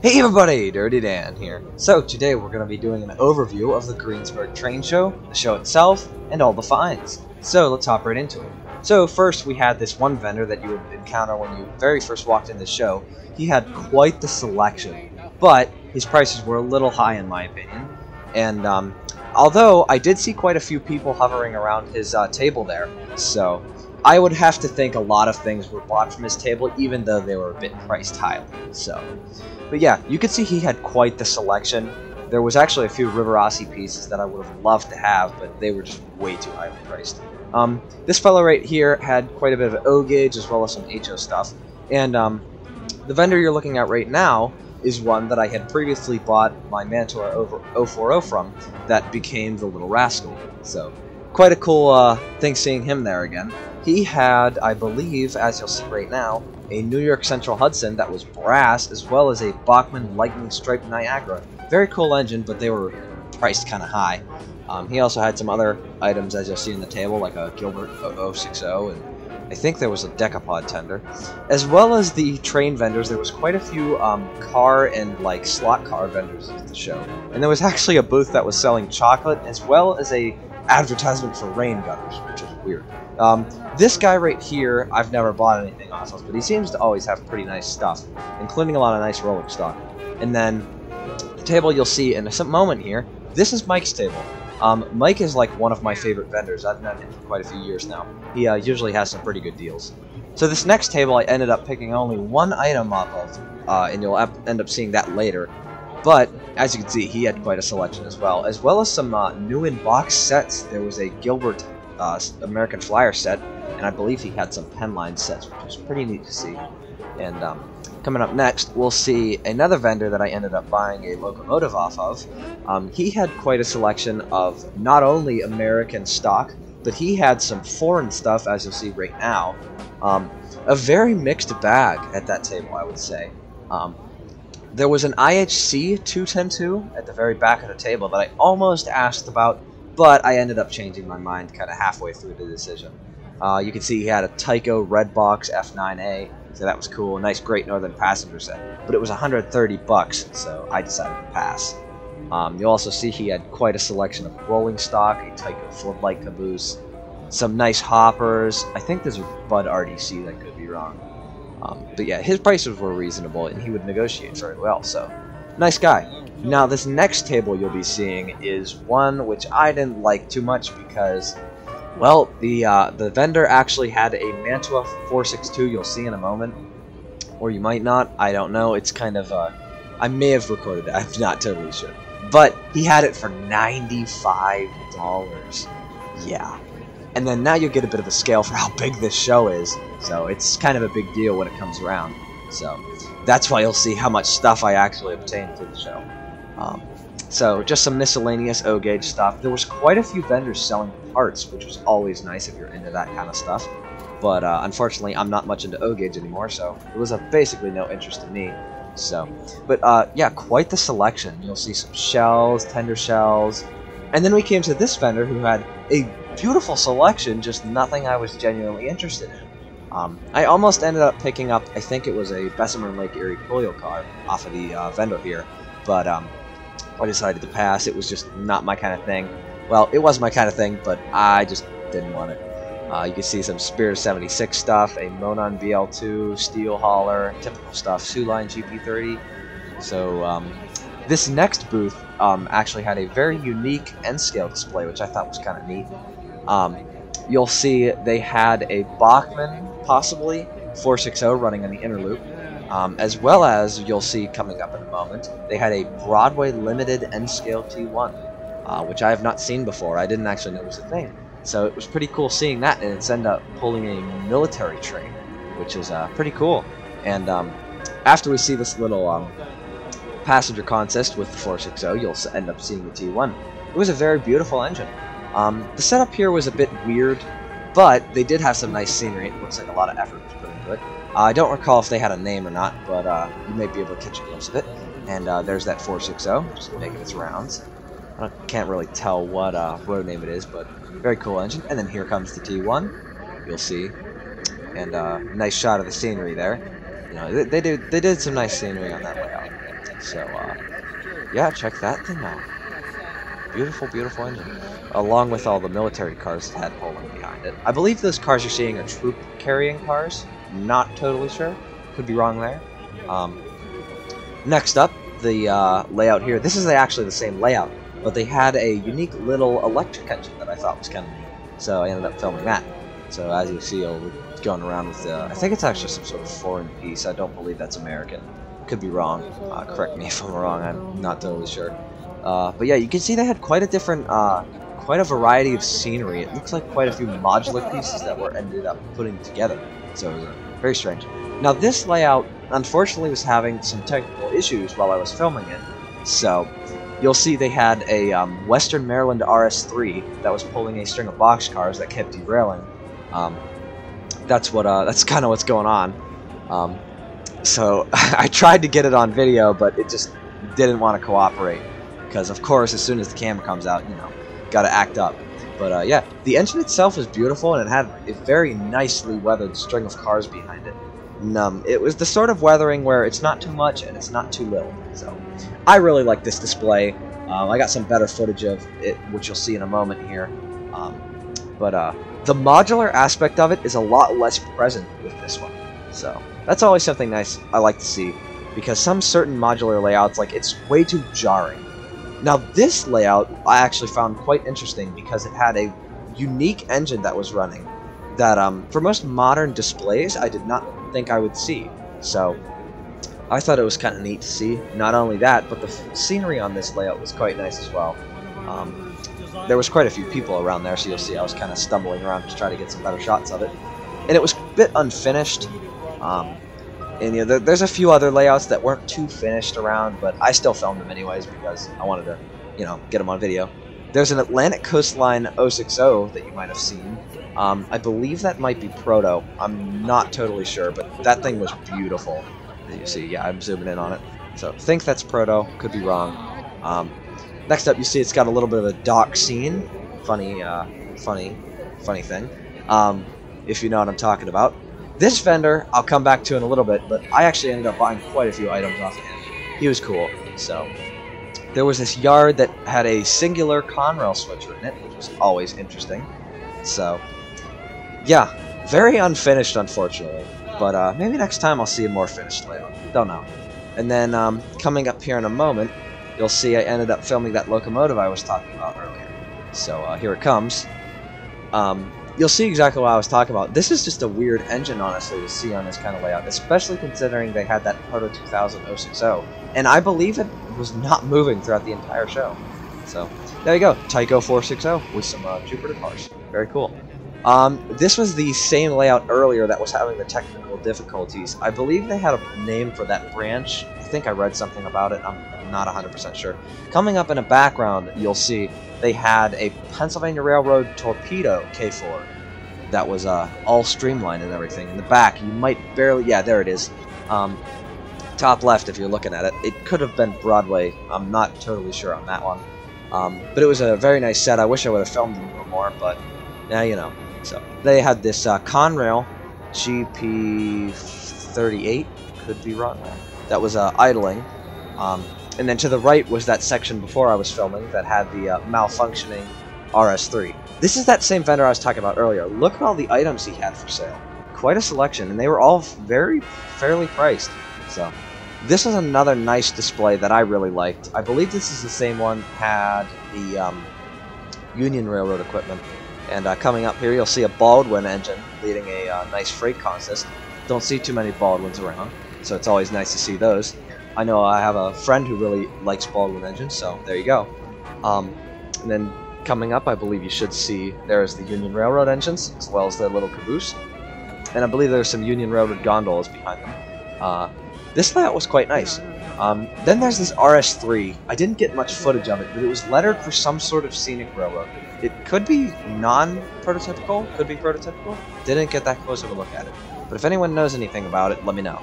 Hey everybody, Dirty Dan here. So today we're going to be doing an overview of the Greensburg Trainshow, the show itself, and all the finds. So let's hop right into it. So first we had this one vendor that you would encounter when you very first walked in the show. He had quite the selection, but his prices were a little high in my opinion. And although I did see quite a few people hovering around his table there, so I would have to think a lot of things were bought from his table, even though they were a bit priced highly. But yeah, you could see he had quite the selection. There was actually a few Riverossi pieces that I would have loved to have, but they were just way too highly priced. This fellow right here had quite a bit of O gauge as well as some HO stuff. And the vendor you're looking at right now is one that I had previously bought my Mantua over 040 from that became the Little Rascal. So quite a cool thing seeing him there again. He had, I believe, as you'll see right now, a New York Central Hudson that was brass, as well as a Bachmann Lightning Striped Niagara. Very cool engine, but they were priced kind of high. He also had some other items, as you'll see in the table, like a Gilbert 060, and I think there was a Decapod tender. As well as the train vendors, there was quite a few car and like slot car vendors at the show. And there was actually a booth that was selling chocolate, as well as a advertisement for rain gutters, which is weird. This guy right here, I've never bought anything off of, but he seems to always have pretty nice stuff, including a lot of nice rolling stock. And then the table you'll see in a moment here, this is Mike's table. Mike is like one of my favorite vendors. I've known him for quite a few years now. He usually has some pretty good deals. So this next table I ended up picking only one item off of, and you'll end up seeing that later. But as you can see, he had quite a selection as well as some new in box sets. There was a Gilbert American Flyer set, and I believe he had some Penline sets, which was pretty neat to see. And coming up next, we'll see another vendor that I ended up buying a locomotive off of. He had quite a selection of not only American stock, but he had some foreign stuff, as you'll see right now. A very mixed bag at that table, I would say. There was an IHC 210-2 at the very back of the table that I almost asked about, but I ended up changing my mind kind of halfway through the decision. You can see he had a Taiko Railbox F9A, so that was cool. A nice Great Northern passenger set, but it was 130 bucks, so I decided to pass. You'll also see he had quite a selection of rolling stock, a Taiko floodlight caboose, some nice hoppers. I think there's a Bud RDC, that could be wrong. But yeah, his prices were reasonable, and he would negotiate very well, so nice guy. Now, this next table you'll be seeing is one which I didn't like too much because, well, the vendor actually had a Mantua 462 you'll see in a moment, or you might not, I don't know. It's kind of, I may have recorded it, I'm not totally sure. But he had it for $95. Yeah. And then now you'll get a bit of a scale for how big this show is, so it's kind of a big deal when it comes around. So that's why you'll see how much stuff I actually obtained for the show. So just some miscellaneous O gauge stuff. There was quite a few vendors selling parts, which was always nice if you're into that kind of stuff. But unfortunately, I'm not much into O gauge anymore, so it was of basically no interest to me. So, but yeah, quite the selection. You'll see some shells, tender shells, and then we came to this vendor who had a beautiful selection, just nothing I was genuinely interested in. I almost ended up picking up, I think it was a Bessemer Lake Erie Polio car off of the vendor here, but I decided to pass. It was just not my kind of thing. Well, it was my kind of thing, but I just didn't want it. You can see some Spirit 76 stuff, a Monon BL2, steel hauler, typical stuff, Line Gg1 So this next booth actually had a very unique N-scale display, which I thought was kind of neat. You'll see they had a Bachmann, possibly, 460 running in the inner loop. As well as, you'll see coming up in a moment, they had a Broadway Limited N-Scale T1, which I have not seen before. I didn't actually know it was a thing. So it was pretty cool seeing that, and it's ended up pulling a military train, which is pretty cool. And after we see this little passenger consist with the 460, you'll end up seeing the T1. It was a very beautiful engine. The setup here was a bit weird, but they did have some nice scenery. It looks like a lot of effort was put into it. I don't recall if they had a name or not, but you may be able to catch a glimpse of it. And there's that 460, just making its rounds. I can't really tell what road name it is, but very cool engine. And then here comes the T1, you'll see. And nice shot of the scenery there. You know, they did some nice scenery on that layout. So, yeah, check that thing out. Beautiful, beautiful engine. Along with all the military cars it had pulling behind it. I believe those cars you're seeing are troop-carrying cars. Not totally sure. Could be wrong there. Next up, the layout here. This is actually the same layout, but they had a unique little electric engine that I thought was kind of neat. So I ended up filming that. So as you see, we're going around with I think it's actually some sort of foreign piece. I don't believe that's American. Could be wrong. Correct me if I'm wrong. I'm not totally sure. But yeah, you can see they had quite a different, quite a variety of scenery. It looks like quite a few modular pieces that were ended up putting together. So it was very strange. Now this layout, unfortunately, was having some technical issues while I was filming it. So you'll see they had a Western Maryland RS3 that was pulling a string of boxcars that kept derailing. That's kind of what's going on. So I tried to get it on video, but it just didn't want to cooperate. Because of course, as soon as the camera comes out, you know, gotta act up. But yeah, the engine itself was beautiful, and it had a very nicely weathered string of cars behind it. And, it was the sort of weathering where it's not too much and it's not too little. So I really like this display. I got some better footage of it, which you'll see in a moment here. But the modular aspect of it is a lot less present with this one. So that's always something nice I like to see, because some certain modular layouts, like, it's way too jarring. Now this layout I actually found quite interesting because it had a unique engine that was running that for most modern displays I did not think I would see. So I thought it was kind of neat to see. Not only that, but the scenery on this layout was quite nice as well. There was quite a few people around there, so you'll see I was kind of stumbling around to try to get some better shots of it. And it was a bit unfinished. And you know, there's a few other layouts that weren't too finished around, but I still filmed them anyways because I wanted to, you know, get them on video. There's an Atlantic Coastline 060 that you might have seen. I believe that might be Proto. I'm not totally sure, but that thing was beautiful. You see, yeah, I'm zooming in on it. So think that's Proto. Could be wrong. Next up, you see it's got a little bit of a dock scene. Funny thing. If you know what I'm talking about. This vendor, I'll come back to in a little bit, but I actually ended up buying quite a few items off of him. He was cool. So there was this yard that had a singular Conrail switcher in it, which was always interesting. So yeah, very unfinished, unfortunately. But maybe next time I'll see a more finished layout. Don't know. And then coming up here in a moment, you'll see I ended up filming that locomotive I was talking about earlier. So here it comes. You'll see exactly what I was talking about. This is just a weird engine, honestly, to see on this kind of layout, especially considering they had that Proto 2000 060, and I believe it was not moving throughout the entire show. So there you go, Taiko 460 with some Jupiter cars. Very cool. This was the same layout earlier that was having the technical difficulties. I believe they had a name for that branch. I think I read something about it. I'm not 100% sure. Coming up in the background, you'll see they had a Pennsylvania Railroad torpedo K4 that was all streamlined and everything. In the back, you might barely... Yeah, there it is. Top left, if you're looking at it. It could have been Broadway. I'm not totally sure on that one. But it was a very nice set. I wish I would have filmed it a little more, but yeah, you know. So they had this Conrail GP38, could be wrong there, that was idling. And then to the right was that section before I was filming that had the malfunctioning RS3. This is that same vendor I was talking about earlier. Look at all the items he had for sale. Quite a selection, and they were all fairly priced. So this is another nice display that I really liked. I believe this is the same one had the Union Railroad equipment. And coming up here, you'll see a Baldwin engine leading a nice freight consist. Don't see too many Baldwins around, so it's always nice to see those. I know I have a friend who really likes Baldwin engines, so there you go. And then coming up, I believe you should see there's the Union Railroad engines, as well as the little Caboose. And I believe there's some Union Railroad gondolas behind them. This layout was quite nice. Then there's this RS3. I didn't get much footage of it, but it was lettered for some sort of scenic railroad. It could be non-prototypical, could be prototypical. Didn't get that close of a look at it. But if anyone knows anything about it, let me know.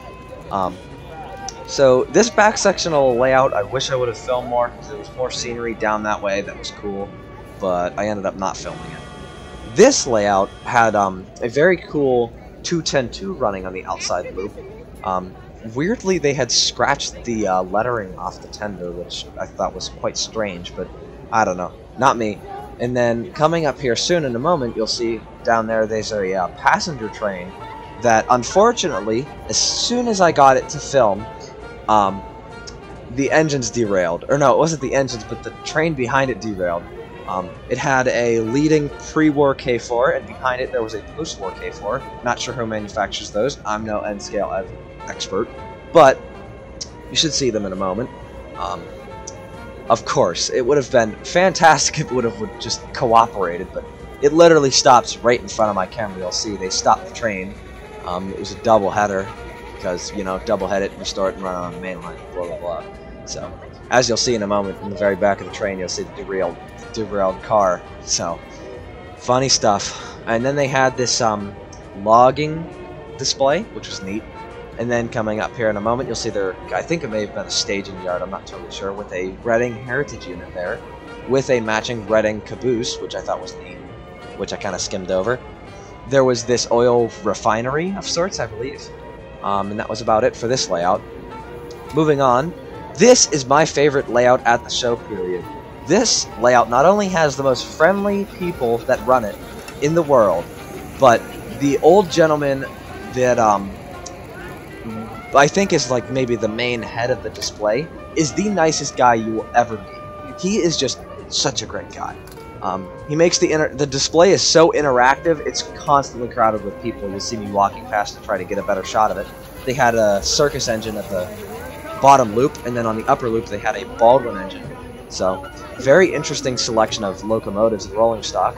So this back sectional layout, I wish I would have filmed more, because there was more scenery down that way that was cool, but I ended up not filming it. This layout had a very cool 210-2 running on the outside loop. weirdly, they had scratched the lettering off the tender, which I thought was quite strange, but I don't know. Not me. And then coming up here soon in a moment, you'll see down there there's a passenger train that, unfortunately, as soon as I got it to film, the engines derailed. Or no, it wasn't the engines, but the train behind it derailed. It had a leading pre-war K4, and behind it there was a post-war K4. Not sure who manufactures those. I'm no N-scale expert, but you should see them in a moment. Of course, it would have been fantastic if it would have just cooperated, but it literally stops right in front of my camera. You'll see they stopped the train. It was a double header because, you know, double head it, restore it, and run on the main line, blah blah blah. So, as you'll see in a moment, in the very back of the train, you'll see the derailed car. So, funny stuff. And then they had this logging display, which was neat. And then coming up here in a moment, you'll see there, I think it may have been a staging yard, I'm not totally sure, with a Reading Heritage unit there, with a matching Reading Caboose, which I thought was neat, which I kind of skimmed over. There was this oil refinery of sorts, I believe, and that was about it for this layout. Moving on, this is my favorite layout at the show, period. This layout not only has the most friendly people that run it in the world, but the old gentleman that, I think is like maybe the main head of the display, is the nicest guy you will ever meet. He is just such a great guy. He makes the display is so interactive, it's constantly crowded with people. You'll see me walking past to try to get a better shot of it. They had a circus engine at the bottom loop, and then on the upper loop they had a Baldwin engine. So, very interesting selection of locomotives and rolling stock.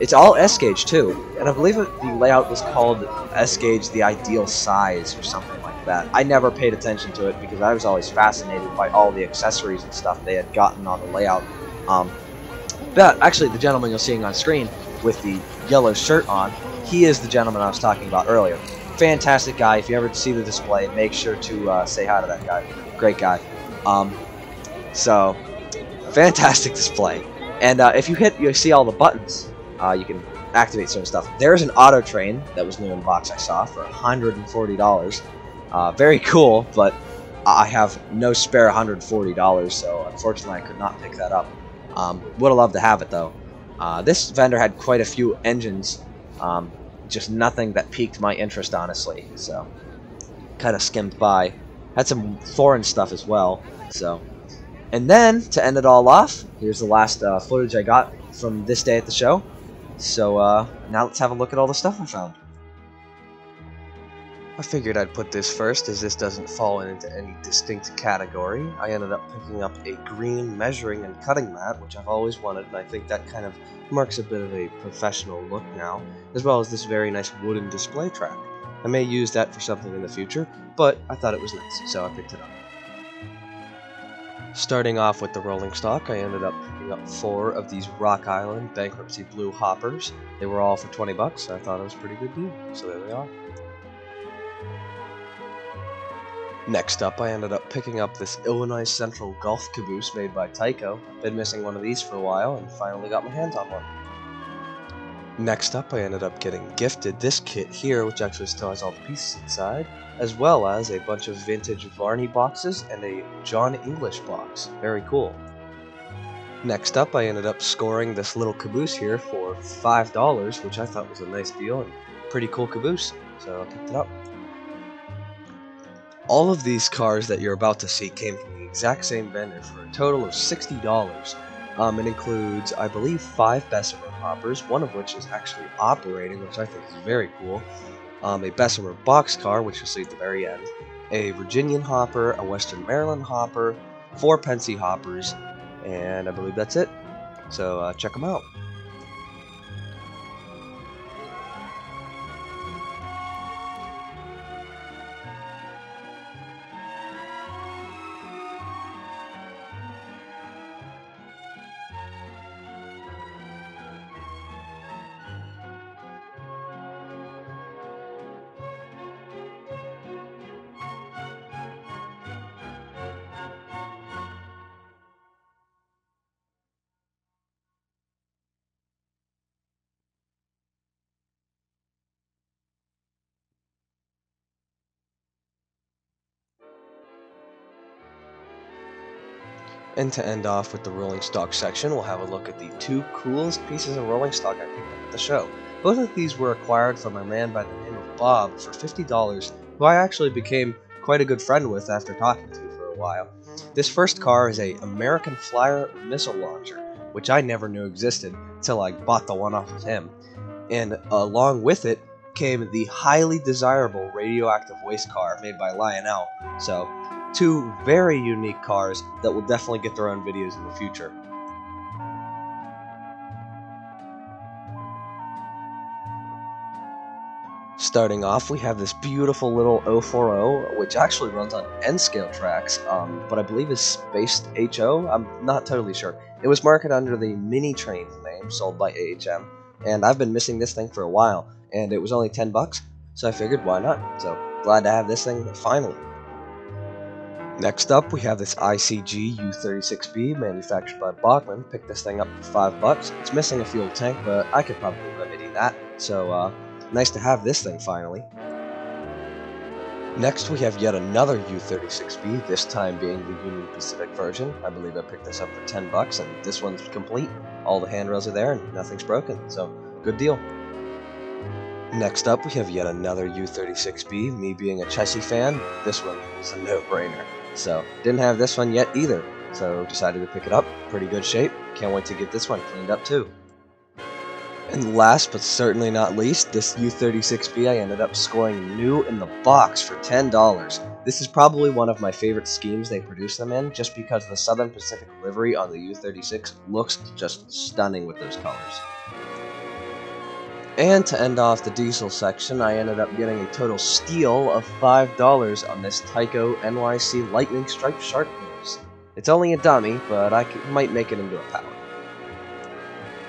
It's all S-gauge too, and I believe the layout was called S-gauge the ideal size or something like that. I never paid attention to it because I was always fascinated by all the accessories and stuff they had gotten on the layout. But actually, the gentleman you're seeing on screen with the yellow shirt on, he is the gentleman I was talking about earlier. Fantastic guy. If you ever see the display, make sure to say hi to that guy. Great guy. So, fantastic display. And if you see all the buttons, you can activate certain stuff. There's an auto train that was new in the box I saw for $140. Very cool, but I have no spare $140, so unfortunately I could not pick that up. Would have loved to have it though. This vendor had quite a few engines, just nothing that piqued my interest, honestly. So, kind of skimmed by. Had some foreign stuff as well. So, and then to end it all off, here's the last footage I got from this day at the show. So now let's have a look at all the stuff I found. I figured I'd put this first, as this doesn't fall into any distinct category. I ended up picking up a green measuring and cutting mat, which I've always wanted, and I think that kind of marks a bit of a professional look now, as well as this very nice wooden display track. I may use that for something in the future, but I thought it was nice, so I picked it up. Starting off with the rolling stock, I ended up picking up 4 of these Rock Island Bankruptcy Blue hoppers. They were all for 20 bucks, I thought it was a pretty good deal, so there they are. Next up, I ended up picking up this Illini Central Gulf Caboose made by Taiko. Been missing one of these for a while, and finally got my hands on one. Next up, I ended up getting gifted this kit here, which actually still has all the pieces inside, as well as a bunch of vintage Varney boxes and a John English box. Very cool. Next up, I ended up scoring this little caboose here for $5, which I thought was a nice deal and pretty cool caboose, so I picked it up. All of these cars that you're about to see came from the exact same vendor for a total of $60. It includes, I believe, 5 Bessemer hoppers, one of which is actually operating, which I think is very cool. A Bessemer Boxcar, which you'll see at the very end. A Virginian hopper, a Western Maryland hopper, 4 Pensy hoppers, and I believe that's it. So check them out. And to end off with the rolling stock section, we'll have a look at the two coolest pieces of rolling stock I picked up at the show. Both of these were acquired from a man by the name of Bob for $50, who I actually became quite a good friend with after talking to for a while. This first car is a American Flyer missile launcher, which I never knew existed until I bought the one off of him. And along with it came the highly desirable radioactive waste car made by Lionel. So, two very unique cars that will definitely get their own videos in the future. Starting off, we have this beautiful little 040, which actually runs on N-scale tracks, but I believe is spaced HO. I'm not totally sure. It was marketed under the Mini Train name, sold by AHM, and I've been missing this thing for a while, and it was only $10, so I figured why not. So glad to have this thing finally. Next up, we have this Icg U36b, manufactured by Bachmann. Picked this thing up for $5. It's missing a fuel tank, but I could probably remedy that, so nice to have this thing finally. Next, we have yet another U36b, this time being the Union Pacific version. I believe I picked this up for $10, and this one's complete. All the handrails are there, and nothing's broken, so good deal. Next up, we have yet another U36b. Me being a Chessie fan, this one was a no-brainer. So, didn't have this one yet either, so decided to pick it up. Pretty good shape. Can't wait to get this one cleaned up too. And last but certainly not least, this U36b I ended up scoring new in the box for $10. This is probably one of my favorite schemes they produce them in, just because the Southern Pacific livery on the U36 looks just stunning with those colors. And to end off the diesel section, I ended up getting a total steal of $5 on this Taiko NYC Lightning Striped Shark Nose. It's only a dummy, but I might make it into a power.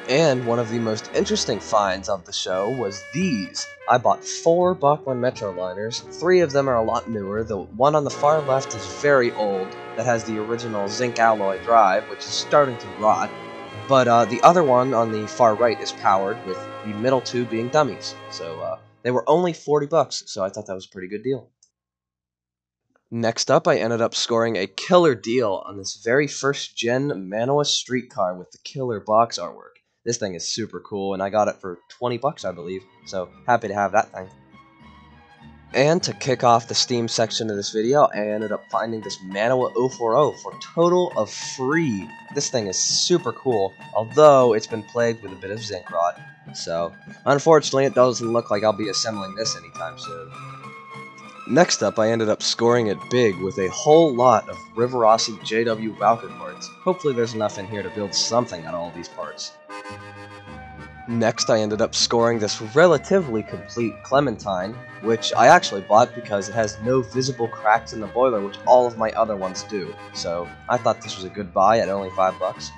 And one of the most interesting finds of the show was these. I bought 4 Bachmann Metroliners. 3 of them are a lot newer. The one on the far left is very old, that has the original zinc alloy drive, which is starting to rot. But the other one on the far right is powered, with the middle 2 being dummies. So they were only $40, so I thought that was a pretty good deal. Next up, I ended up scoring a killer deal on this very first gen Manoa streetcar with the killer box artwork. This thing is super cool, and I got it for $20, I believe, so happy to have that thing. And to kick off the Steam section of this video, I ended up finding this Manoa 040 for a total of free. This thing is super cool, although it's been plagued with a bit of zinc rot. So, unfortunately, it doesn't look like I'll be assembling this anytime soon. Next up, I ended up scoring it big with a whole lot of Rivarossi JW Valkyr parts. Hopefully there's enough in here to build something out of all these parts. Next, I ended up scoring this relatively complete Clementine, which I actually bought because it has no visible cracks in the boiler, which all of my other ones do. So, I thought this was a good buy at only $5.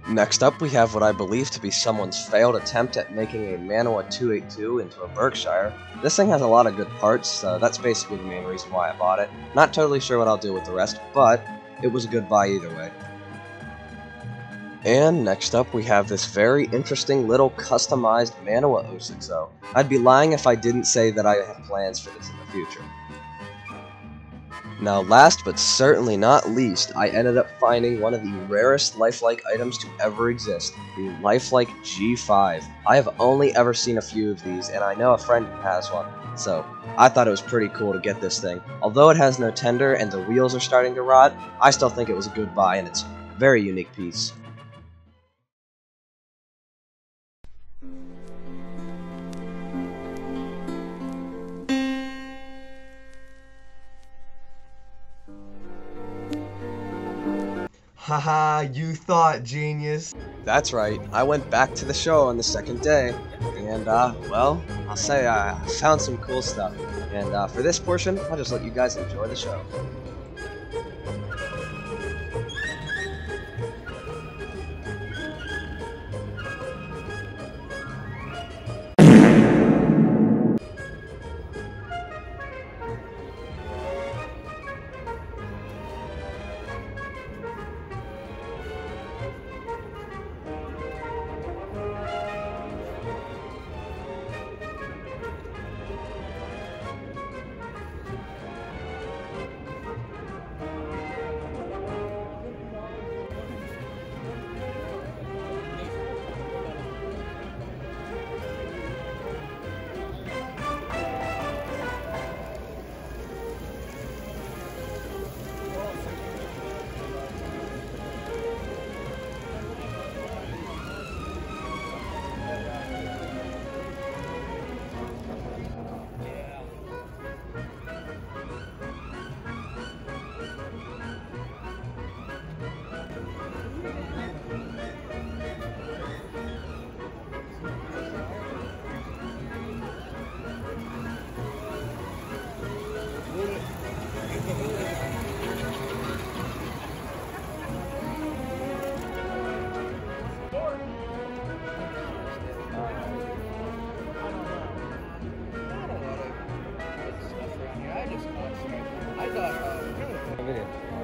Next up, we have what I believe to be someone's failed attempt at making a Manoa 282 into a Berkshire. This thing has a lot of good parts, so that's basically the main reason why I bought it. Not totally sure what I'll do with the rest, but it was a good buy either way. And next up, we have this very interesting little customized Manoa 060. I'd be lying if I didn't say that I have plans for this in the future. Now, last but certainly not least, I ended up finding one of the rarest lifelike items to ever exist, the Lifelike G5. I have only ever seen a few of these, and I know a friend who has one, so I thought it was pretty cool to get this thing. Although it has no tender and the wheels are starting to rot, I still think it was a good buy, and it's a very unique piece. Haha, you thought, genius. That's right, I went back to the show on the second day, and well, I'll say I found some cool stuff. And for this portion, I'll just let you guys enjoy the show.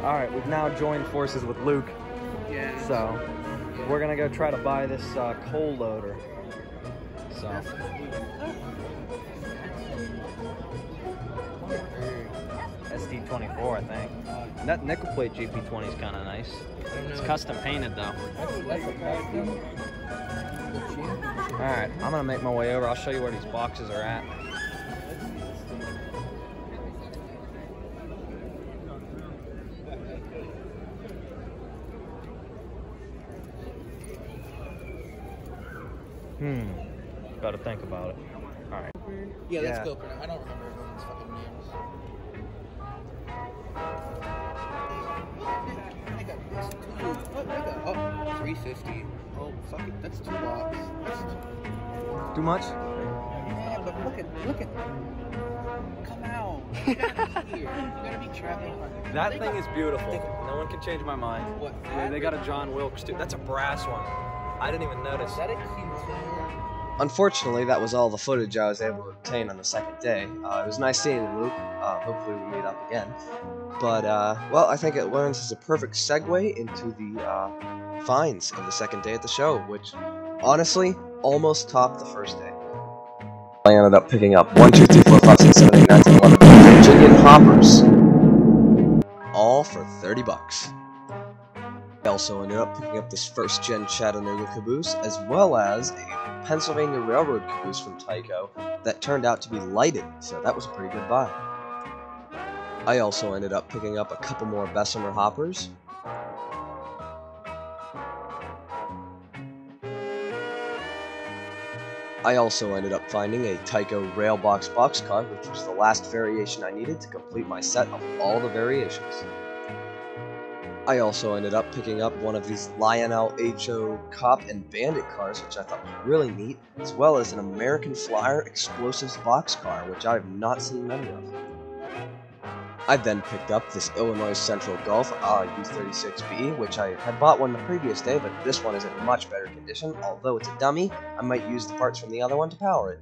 Alright, we've now joined forces with Luke. Yeah. So, we're gonna go try to buy this coal loader. So. SD24, I think. That nickel plate GP20 is kind of nice. It's custom painted though. That's a custom. Alright, I'm gonna make my way over. I'll show you where these boxes are at. Gotta think about it. Alright. Yeah, let's go for now. I don't remember everyone's fucking names. I got this too. Oh, 350. Oh, fuck it. That's 2 blocks. That's Too much? yeah, but look at. Come out. You gotta be here. You gotta be traveling. That thing is beautiful. No one can change my mind. What? They got a John Wilkes too. That's a brass one. I didn't even notice. Is that a Q2? Unfortunately, that was all the footage I was able to obtain on the second day. It was nice seeing you, Luke. Hopefully we meet up again. But, well, I think it learns as a perfect segue into the finds of the second day at the show, which, honestly, almost topped the first day. I ended up picking up 1, 2, 3, 4, 5, 6, 7, 8, 9, 10, 11 Virginian hoppers, all for $30. I also ended up picking up this first-gen Chattanooga Caboose, as well as a Pennsylvania Railroad Caboose from Taiko that turned out to be lighted, so that was a pretty good buy. I also ended up picking up a couple more Bessemer hoppers. I also ended up finding a Taiko Railbox Boxcar, which was the last variation I needed to complete my set of all the variations. I also ended up picking up one of these Lionel HO Cop and Bandit cars, which I thought was really neat, as well as an American Flyer Explosives Boxcar, which I have not seen many of. I then picked up this Illinois Central Gulf U36b, which I had bought one the previous day, but this one is in much better condition. Although it's a dummy, I might use the parts from the other one to power it.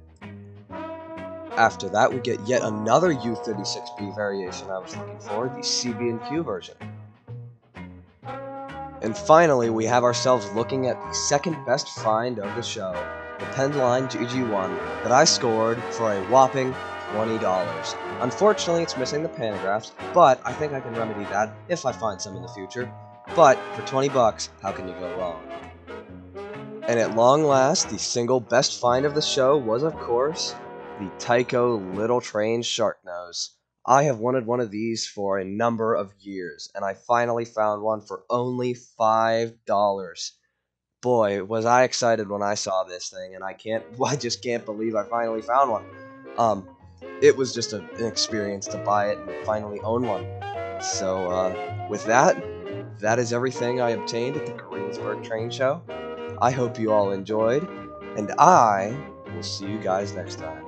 After that, we get yet another U36b variation I was looking for, the CB&Q version. And finally, we have ourselves looking at the second best find of the show, the Line Gg1 that I scored for a whopping $20. Unfortunately, it's missing the pantographs, but I think I can remedy that if I find some in the future. But for $20, how can you go wrong? And at long last, the single best find of the show was, of course, the Taiko Little Train Shark Nose. I have wanted one of these for a number of years, and I finally found one for only $5. Boy, was I excited when I saw this thing, and I just can't believe I finally found one. It was just an experience to buy it and finally own one. So, with that is everything I obtained at the Greensburg Trainshow. I hope you all enjoyed, and I will see you guys next time.